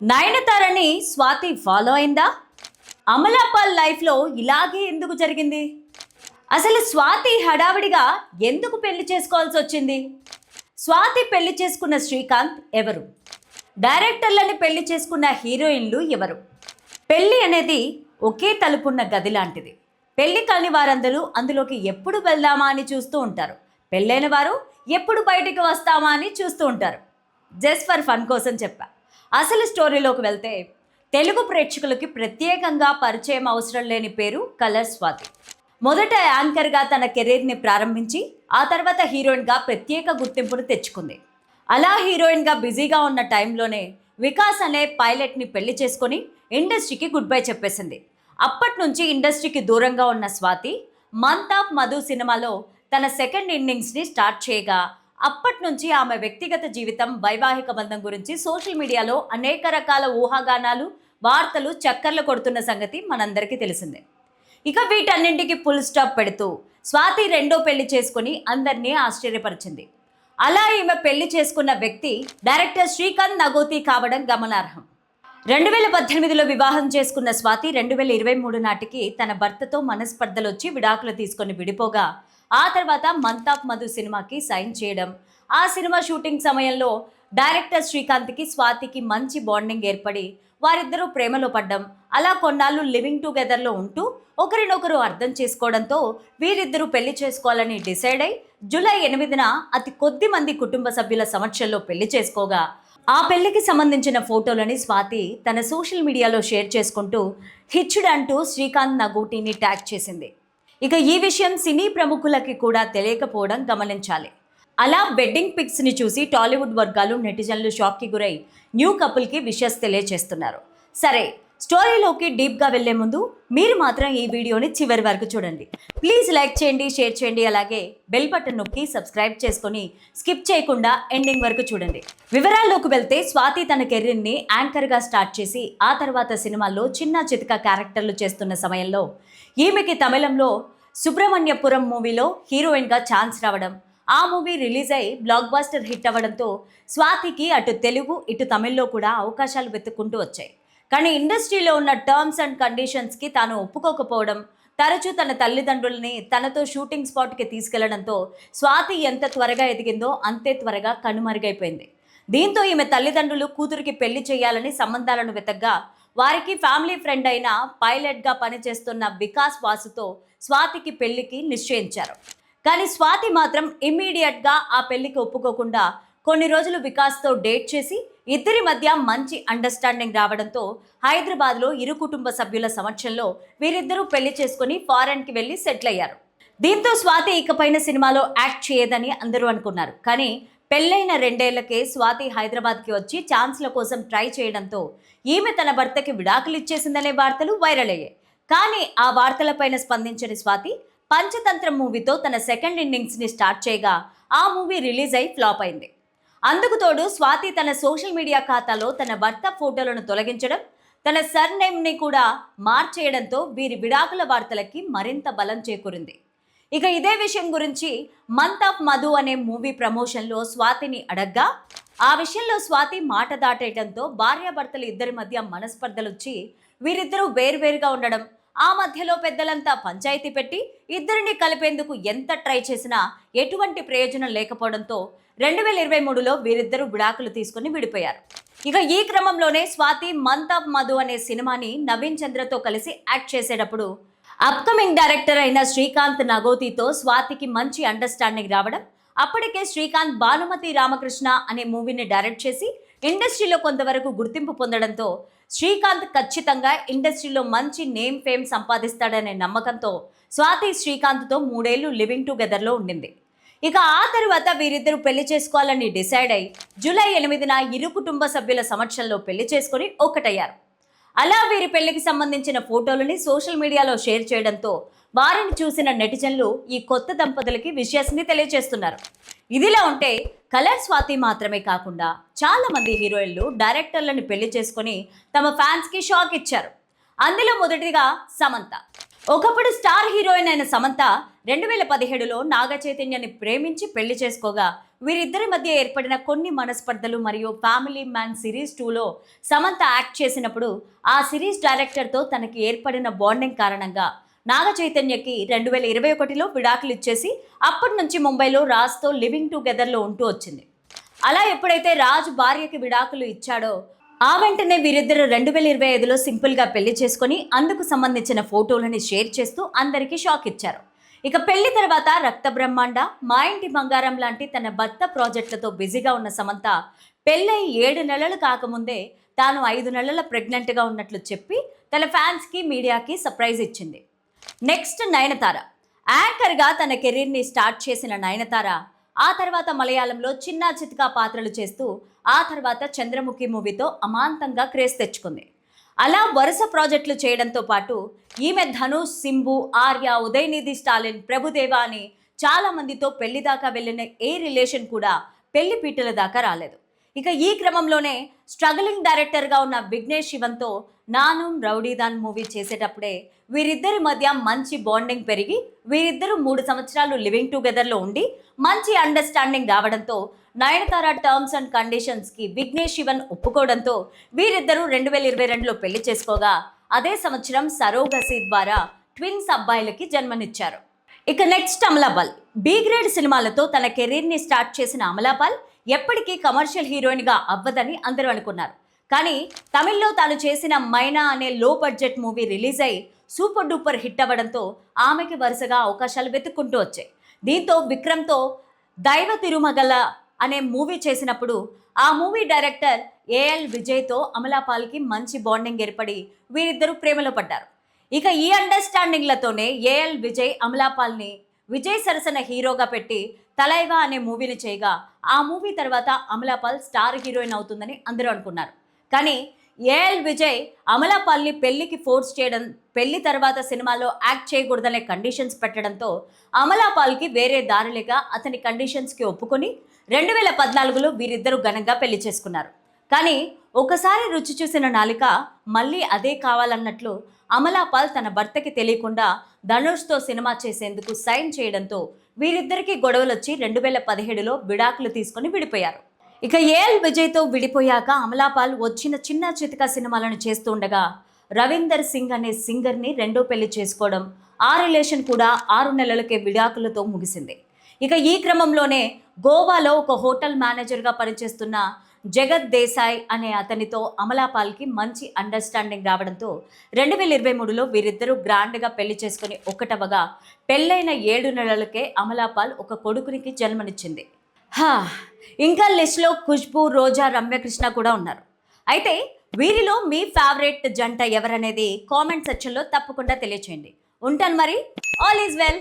నయనతారని Swathi follow అయిందా? అమలాపాల్ లైఫ్లో ఇలాగే ఎందుకు జరిగింది? అసలు స్వాతి హడావిడిగా ఎందుకు పెళ్లి చేసుకోవాల్సి వచ్చింది? స్వాతి పెళ్లి చేసుకున్న శ్రీకాంత్ ఎవరు? డైరెక్టర్లని పెళ్లి చేసుకున్న హీరోయిన్లు ఎవరు? పెళ్లి అనేది ఒకే తలుపున్న గది లాంటిది. పెళ్లి కాని వారందరూ అందులోకి ఎప్పుడు వెళ్దామా అని చూస్తూ ఉంటారు. పెళ్ళైన వారు ఎప్పుడు బయటికి వస్తామా అని చూస్తూ ఉంటారు. జస్ట్ ఫర్ ఫన్ కోసం చెప్పా. అసలు స్టోరీలోకి వెళ్తే, తెలుగు ప్రేక్షకులకి ప్రత్యేకంగా పరిచయం అవసరం లేని పేరు కలర్ స్వాతి. మొదట యాంకర్గా తన కెరీర్ని ప్రారంభించి ఆ తర్వాత హీరోయిన్గా ప్రత్యేక గుర్తింపును తెచ్చుకుంది. అలా హీరోయిన్గా బిజీగా ఉన్న టైంలోనే వికాస్ అనే పైలట్ని పెళ్లి చేసుకొని ఇండస్ట్రీకి గుడ్ బై చెప్పేసింది. అప్పటి నుంచి ఇండస్ట్రీకి దూరంగా ఉన్న స్వాతి మంత్ ఆఫ్ మధు సినిమాలో తన సెకండ్ ఇన్నింగ్స్ని స్టార్ట్ చేయగా, అప్పటి నుంచి ఆమె వ్యక్తిగత జీవితం, వైవాహిక బంధం గురించి సోషల్ మీడియాలో అనేక రకాల ఊహాగానాలు, వార్తలు చక్కర్లు కొడుతున్న సంగతి మనందరికీ తెలిసిందే. ఇక వీటన్నింటికి ఫుల్ స్టాప్ పెడుతూ స్వాతి రెండో పెళ్లి చేసుకుని అందరినీ ఆశ్చర్యపరిచింది. అలా ఈమె పెళ్లి చేసుకున్న వ్యక్తి డైరెక్టర్ శ్రీకాంత్ నగోతి కావడం గమనార్హం. 2018లో వివాహం చేసుకున్న స్వాతి 2023 నాటికి తన భర్తతో మనస్పర్ధలు వచ్చి విడాకులు తీసుకొని విడిపోగా, ఆ తర్వాత మంత్ ఆఫ్ మధు సినిమాకి సైన్ చేయడం, ఆ సినిమా షూటింగ్ సమయంలో డైరెక్టర్ శ్రీకాంత్కి స్వాతికి మంచి బాండింగ్ ఏర్పడి వారిద్దరూ ప్రేమలో పడ్డం, అలా కొన్నాళ్ళు లివింగ్ టుగెదర్లో ఉంటూ ఒకరినొకరు అర్థం చేసుకోవడంతో వీరిద్దరూ పెళ్లి చేసుకోవాలని డిసైడ్ అయి జూలై 8న అతి కొద్ది మంది కుటుంబ సభ్యుల సమక్షంలో పెళ్లి చేసుకోగా, ఆ పెళ్లికి సంబంధించిన ఫోటోలని స్వాతి తన సోషల్ మీడియాలో షేర్ చేసుకుంటూ హిచ్డ్ అంటూ శ్రీకాంత్ నగోటిని ట్యాగ్ చేసింది. ఇక ఈ విషయం సినీ ప్రముఖులకి కూడా తెలియకపోవడం గమనించాలి. అలా వెడ్డింగ్ పిక్స్ని చూసి టాలీవుడ్ వర్గాలు, నెటిజన్లు షాక్కి గురై న్యూ కపుల్కి విషెస్ తెలియజేస్తున్నారు. సరే, స్టోరీలోకి డీప్గా వెళ్లే ముందు మీరు మాత్రం ఈ వీడియోని చివరి వరకు చూడండి. ప్లీజ్ లైక్ చేయండి, షేర్ చేయండి, అలాగే బెల్ బటన్ నొక్కి సబ్స్క్రైబ్ చేసుకొని స్కిప్ చేయకుండా ఎండింగ్ వరకు చూడండి. వివరాల్లోకి వెళ్తే, స్వాతి తన కెరీర్ని యాంకర్గా స్టార్ట్ చేసి ఆ తర్వాత సినిమాల్లో చిన్న చితక క్యారెక్టర్లు చేస్తున్న సమయంలో ఈమెకి తమిళంలో సుబ్రహ్మణ్యపురం మూవీలో హీరోయిన్గా ఛాన్స్ రావడం, ఆ మూవీ రిలీజ్ అయి బ్లాక్ బాస్టర్ హిట్ అవ్వడంతో స్వాతికి అటు తెలుగు ఇటు తమిళ్లో కూడా అవకాశాలు వెతుక్కుంటూ వచ్చాయి. కానీ ఇండస్ట్రీలో ఉన్న టర్మ్స్ అండ్ కండిషన్స్కి తాను ఒప్పుకోకపోవడం, తరచూ తన తల్లిదండ్రులని తనతో షూటింగ్ స్పాట్కి తీసుకెళ్లడంతో స్వాతి ఎంత త్వరగా ఎదిగిందో అంతే త్వరగా కనుమరుగైపోయింది. దీంతో ఈమె తల్లిదండ్రులు కూతురికి పెళ్లి చేయాలని సంబంధాలను వెతగ్గా, వారికి ఫ్యామిలీ ఫ్రెండ్ అయిన పైలట్గా పనిచేస్తున్న వికాస్ వాసుతో స్వాతికి పెళ్లికి నిశ్చయించారు. కానీ స్వాతి మాత్రం ఇమ్మీడియట్గా ఆ పెళ్లికి ఒప్పుకోకుండా కొన్ని రోజులు వికాస్తో డేట్ చేసి ఇద్దరి మధ్య మంచి అండర్స్టాండింగ్ రావడంతో హైదరాబాద్లో ఇరు కుటుంబ సభ్యుల సమక్షంలో వీరిద్దరూ పెళ్లి చేసుకుని ఫారెన్కి వెళ్ళి సెటిల్ అయ్యారు. దీంతో స్వాతి ఇకపైన సినిమాలో యాక్ట్ చేయదని అందరూ అనుకున్నారు. కానీ పెళ్ళైన 2 ఏళ్లకే స్వాతి హైదరాబాద్కి వచ్చి ఛాన్స్ల కోసం ట్రై చేయడంతో ఈమె తన భర్తకి విడాకులు ఇచ్చేసిందనే వార్తలు వైరల్ అయ్యాయి. కానీ ఆ వార్తలపైన స్పందించని స్వాతి పంచతంత్రం మూవీతో తన సెకండ్ ఇన్నింగ్స్ని స్టార్ట్ చేయగా, ఆ మూవీ రిలీజ్ అయి ఫ్లాప్ అయింది. అందుకు తోడు స్వాతి తన సోషల్ మీడియా ఖాతాలో తన భర్త ఫోటోలను తొలగించడం, తన సర్నేమ్ని కూడా మార్చేయడంతో వీరి విడాకుల వార్తలకి మరింత బలం చేకూరింది. ఇక ఇదే విషయం గురించి మంత్ ఆఫ్ మధు అనే మూవీ ప్రమోషన్లో స్వాతిని అడగ్గా, ఆ విషయంలో స్వాతి మాట దాటేయడంతో భార్యాభర్తలు ఇద్దరి మధ్య మనస్పర్ధలు వచ్చి వీరిద్దరూ వేరువేరుగా ఉండడం, ఆ మధ్యలో పెద్దలంతా పంచాయతీ పెట్టి ఇద్దరిని కలిపేందుకు ఎంత ట్రై చేసినా ఎటువంటి ప్రయోజనం లేకపోవడంతో 2023లో వీరిద్దరూ విడాకులు తీసుకుని విడిపోయారు. ఇక ఈ క్రమంలోనే స్వాతి మంత్ ఆఫ్ మధు అనే సినిమాని నవీన్ చంద్రతో కలిసి యాక్ట్ చేసేటప్పుడు అప్కమింగ్ డైరెక్టర్ అయిన శ్రీకాంత్ నగోతితో స్వాతికి మంచి అండర్స్టాండింగ్ రావడం, అప్పటికే శ్రీకాంత్ భానుమతి రామకృష్ణ అనే మూవీని డైరెక్ట్ చేసి ఇండస్ట్రీలో కొంతవరకు గుర్తింపు పొందడంతో శ్రీకాంత్ ఖచ్చితంగా ఇండస్ట్రీలో మంచి నేమ్ ఫేమ్ సంపాదిస్తాడనే నమ్మకంతో స్వాతి శ్రీకాంత్తో 3 ఏళ్లు లివింగ్ టుగెదర్లో ఉండింది. ఇక ఆ తర్వాత వీరిద్దరూ పెళ్లి చేసుకోవాలని డిసైడ్ అయి జూలై 8న ఇరు కుటుంబ సభ్యుల సమక్షంలో పెళ్లి చేసుకుని ఒక్కటయ్యారు. అలా వీరి పెళ్లికి సంబంధించిన ఫోటోలని సోషల్ మీడియాలో షేర్ చేయడంతో వారిని చూసిన నెటిజన్లు ఈ కొత్త దంపతులకి విషయాన్ని తెలియజేస్తున్నారు. ఇదిలా ఉంటే, కలర్ స్వాతి మాత్రమే కాకుండా చాలా మంది హీరోయిన్లు డైరెక్టర్లను పెళ్లి చేసుకుని తమ ఫ్యాన్స్కి షాక్ ఇచ్చారు. అందులో మొదటిగా సమంత. ఒకప్పుడు స్టార్ హీరోయిన్ అయిన సమంత 2017లో నాగ చైతన్యని ప్రేమించి పెళ్లి చేసుకోగా వీరిద్దరి మధ్య ఏర్పడిన కొన్ని మనస్పర్ధలు మరియు ఫ్యామిలీ మ్యాన్ సిరీస్ 2లో సమంత యాక్ట్ చేసినప్పుడు ఆ సిరీస్ డైరెక్టర్తో తనకి ఏర్పడిన బాండింగ్ కారణంగా నాగ చైతన్యకి 2021లో విడాకులు ఇచ్చేసి అప్పటి నుంచి ముంబైలో రాజ్తో లివింగ్ టుగెదర్లో ఉంటూ వచ్చింది. అలా ఎప్పుడైతే రాజ్ భార్యకి విడాకులు ఇచ్చాడో ఆ వెంటనే వీరిద్దరు 2025లో సింపుల్గా పెళ్లి చేసుకొని అందుకు సంబంధించిన ఫోటోలని షేర్ చేస్తూ అందరికీ షాక్ ఇచ్చారు. ఇక పెళ్లి తర్వాత రక్త బ్రహ్మాండ, మా ఇంటి బంగారం లాంటి తన భర్త ప్రాజెక్టులతో బిజీగా ఉన్న సమంత పెళ్ళై 7 నెలలు కాకముందే తాను 5 నెలల ప్రెగ్నెంట్గా ఉన్నట్లు చెప్పి తన ఫ్యాన్స్కి మీడియాకి సర్ప్రైజ్ ఇచ్చింది. నెక్స్ట్ నయనతార. యాంకర్గా తన కెరీర్ని స్టార్ట్ చేసిన నయనతార ఆ తర్వాత మలయాళంలో చిన్నా చితకా పాత్రలు చేస్తూ ఆ తర్వాత చంద్రముఖి మూవీతో అమాంతంగా క్రేజ్ తెచ్చుకుంది. అలా వరుస ప్రాజెక్టులు చేయడంతో పాటు ఈమె ధనుష్, సింబు, ఆర్య, ఉదయనిధి స్టాలిన్, ప్రభుదేవ అని చాలా మందితో పెళ్లి దాకా వెళ్ళిన ఏ రిలేషన్ కూడా పెళ్లి పీటల దాకా రాలేదు. ఇక ఈ క్రమంలోనే స్ట్రగలింగ్ డైరెక్టర్గా ఉన్న విఘ్నేష్ శివన్తో నాను రౌడీదాన్ మూవీ చేసేటప్పుడే వీరిద్దరి మధ్య మంచి బాండింగ్ పెరిగి వీరిద్దరూ 3 సంవత్సరాలు లివింగ్ టుగెదర్లో ఉండి మంచి అండర్స్టాండింగ్ రావడంతో నయనతార టర్మ్స్ అండ్ కండిషన్స్కి విఘ్నేష్ శివన్ ఒప్పుకోవడంతో వీరిద్దరూ 2022లో పెళ్లి చేసుకోగా అదే సంవత్సరం సరోగసి ద్వారా ట్విన్స్ అబ్బాయిలకి జన్మనిచ్చారు. ఇక నెక్స్ట్ అమలాపాల్. బి గ్రేడ్ సినిమాలతో తన కెరీర్ని స్టార్ట్ చేసిన అమలాపాల్ ఎప్పటికీ కమర్షియల్ హీరోయిన్గా అవ్వదని అందరూ అనుకున్నారు. కానీ తమిళ్లో తాను చేసిన మైనా అనే లో బడ్జెట్ మూవీ రిలీజ్ అయి సూపర్ డూపర్ హిట్ అవ్వడంతో ఆమెకి వరుసగా అవకాశాలు వెతుక్కుంటూ వచ్చాయి. దీంతో విక్రమ్తో దైవ తిరుమగల అనే మూవీ చేసినప్పుడు ఆ మూవీ డైరెక్టర్ ఏఎల్ విజయ్తో అమలాపాల్కి మంచి బాండింగ్ ఏర్పడి వీరిద్దరూ ప్రేమలో పడ్డారు. ఇక ఈ అండర్స్టాండింగ్లతోనే ఏఎల్ విజయ్ అమలాపాల్ని విజయ్ సరసన హీరోగా పెట్టి తలైవా అనే మూవీని చేయగా ఆ మూవీ తర్వాత అమలాపాల్ స్టార్ హీరోయిన్ అవుతుందని అందరూ అనుకున్నారు. కానీ ఏఎల్ విజయ్ అమలాపాల్ని పెళ్లికి ఫోర్స్ చేయడం, పెళ్లి తర్వాత సినిమాలో యాక్ట్ చేయకూడదనే కండిషన్స్ పెట్టడంతో అమలాపాల్కి వేరే దారి లేక అతని కండిషన్స్కి ఒప్పుకొని 2014లో వీరిద్దరూ ఘనంగా పెళ్లి చేసుకున్నారు. కానీ ఒకసారి రుచి చూసిన నాలిక మళ్ళీ అదే కావాలన్నట్లు అమలాపాల్ తన భర్తకి తెలియకుండా ధనుష్తో సినిమా చేసేందుకు సైన్ చేయడంతో వీరిద్దరికీ గొడవలు వచ్చి 2017లో విడాకులు తీసుకొని విడిపోయారు. ఇక ఏఎల్ విజయ్తో విడిపోయాక అమలాపాల్ వచ్చిన చిన్న చితక సినిమాలను చేస్తూ ఉండగా రవీందర్ సింగ్ అనే సింగర్ని రెండో పెళ్లి చేసుకోవడం, ఆ రిలేషన్ కూడా 6 నెలలకే విడాకులతో ముగిసింది. ఇక ఈ క్రమంలోనే గోవాలో ఒక హోటల్ మేనేజర్గా పనిచేస్తున్న జగత్ దేశాయ్ అనే అతనితో అమలాపాల్కి మంచి అండర్స్టాండింగ్ రావడంతో 2023లో వీరిద్దరూ గ్రాండ్గా పెళ్లి చేసుకుని ఒక్కటవగా పెళ్ళైన 7 నెలలకే అమలాపాల్ ఒక కొడుకునికి జన్మనిచ్చింది. ఇంకా లిస్ట్లో ఖుష్బూ, రోజా, రమ్యకృష్ణ కూడా ఉన్నారు. అయితే వీరిలో మీ ఫేవరెట్ జంట ఎవరనేది కామెంట్ సెక్షన్లో తప్పకుండా తెలియచేయండి. ఉంటాను మరి. All is well.